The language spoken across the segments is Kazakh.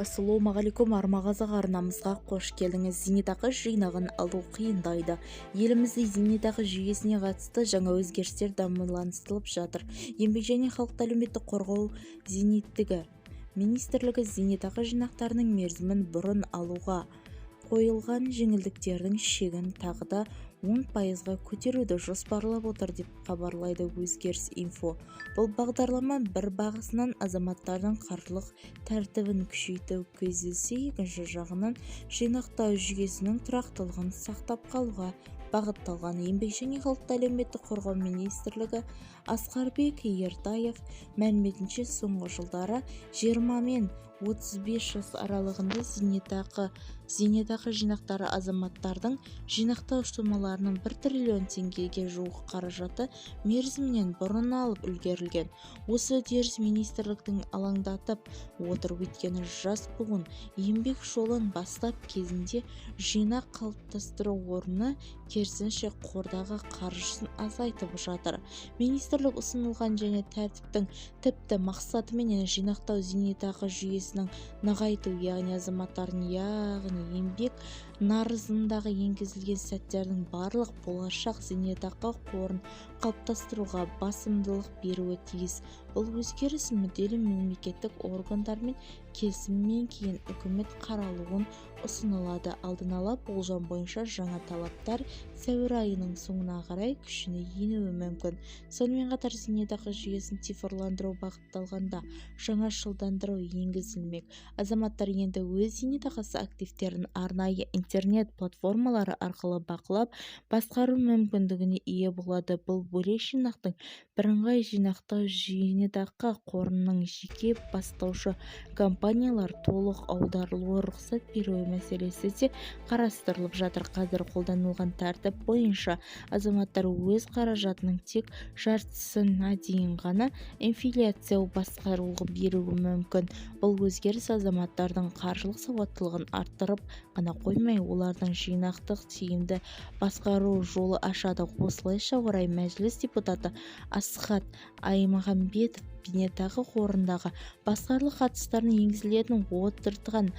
Ассалаумағалейкум, армағазақ арнамызға қош келдіңіз. Зейнетақы жинағын алу қиындайды. Елімізде зейнетақы жүйесіне қатысты жаңа өзгерістер дамыланыстырылып жатыр. Еңбек және халықты әлеуметтік қорғау зейнеттігі министрлігі зейнетақы жинақтарының мерзімін бұрын алуға қойылған жеңілдіктердің шегін тағы да 10%-ға көтеруді жоспарлап отыр деп хабарлайды өзгеріс инфо. Бұл бағдарлама бір бағысынан азаматтардың қаржылық тәртібін күшейту көзделсе, екінші жағынан жинақтау жүйесінің тұрақтылығын сақтап қалуға бағытталған. Еңбек және халықты әлеуметтік қорғау министрлігі Асқарбек Ертаев мәліметінше, соңғы жылдары 20 мен 35 жас аралығында зейнетақы жинақтары азаматтардың жинақтау сомаларының 1 триллион теңгеге жуық қаражаты мерзімінен бұрын алып үлгерілген. Осы үдеріс министрліктің алаңдатып отыр, өйткені жас буын еңбек жолын бастап кезінде жинақ қалыптастыру орнына керісінше қордағы қаржысын азайтып жатыр. Министрлік ұсынылған және тәртіптің тіпті мақсатымен жинақтау зейнетақы жүйесінің нығайту, яғни азаматтардың еңбек нарығындағы енгізілген сәттердің барлық болашақ зейнетақы қорын қалыптастыруға басымдылық беруі тиіс. Бұл өзгеріс мүдделі мемлекеттік органдармен келісімнен кейін үкімет қаралуын ұсынылады. Алдын ала болжам бойынша жаңа талаптар сәуір айының соңына қарай күшіне енуі мүмкін. Сонымен қатар зейнетақы жүйесін цифрландыру бағытталғанда жаңашылдандыру енгізілмек. Азаматтар енді өз зейнетақысы активтерін арнайы интернет платформалары арқылы бақылап, басқару мүмкіндігіне ие болады. Бұл бөлек жинақтың бірыңғай жинақтау зейнетақы қорының жеке бастаушы компаниялар толық аударылуы рұқсат беруі мәселесі де қарастырылып жатыр. Қазір қолданылған тәртіп бойынша азаматтар өз қаражатының тек жартысына дейін ғана инфляция басқаруға беруі мүмкін. Бұл өзгеріс азаматтардың қаржылық сауаттылығын арттырып қана қоймай, олардың жинақтық тиімді басқару жолы ашады. Осылайша орай мәжіліс депутаты Асхат Аймағамбетов зейнетақы қорындағы басқару қатыстарын енгізілетін отырған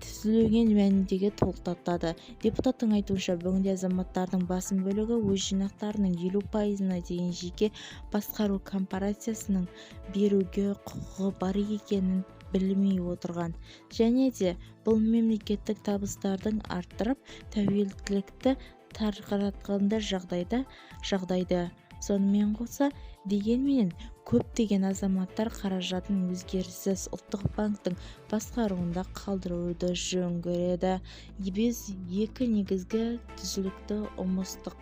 түзілген мәніндегі тоқтатады. Депутаттың айтуынша, бүгінде азаматтардың басым бөлігі өз жинақтарының 50%-на дейін жеке басқару корпорациясының беруге құқығы бар екенін білмей отырған, және де бұл мемлекеттік табыстардың арттырып тәуелділікті тарқатқанда жағдайда. Сонымен қоса, дегенмен көптеген азаматтар қаражатын өзгеріссіз ұлттық банктің басқаруында қалдыруды жөн көреді. Біз екі негізгі түзілікті ұмыстық.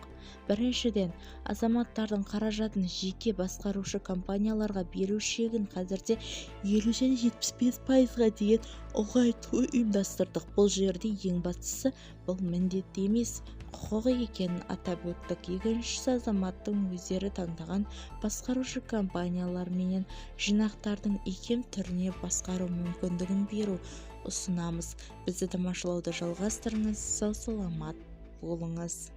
Біріншіден, азаматтардың қаражатын жеке басқарушы компанияларға беру шегін қазірде 50-75%-ға дейін ұлғайту ұйымдастырдық. Бұл жерде ең бастысы бұл міндетті емес, құқығы екенін атап өттік. Екіншісі, азаматтың өздері таңдаған басқарушы компаниялар менен жинақтардың икем түріне басқару мүмкіндігін беру ұсынамыз. Бізді тамашалауды жалғастырыңыз. Сау саламат болыңыз.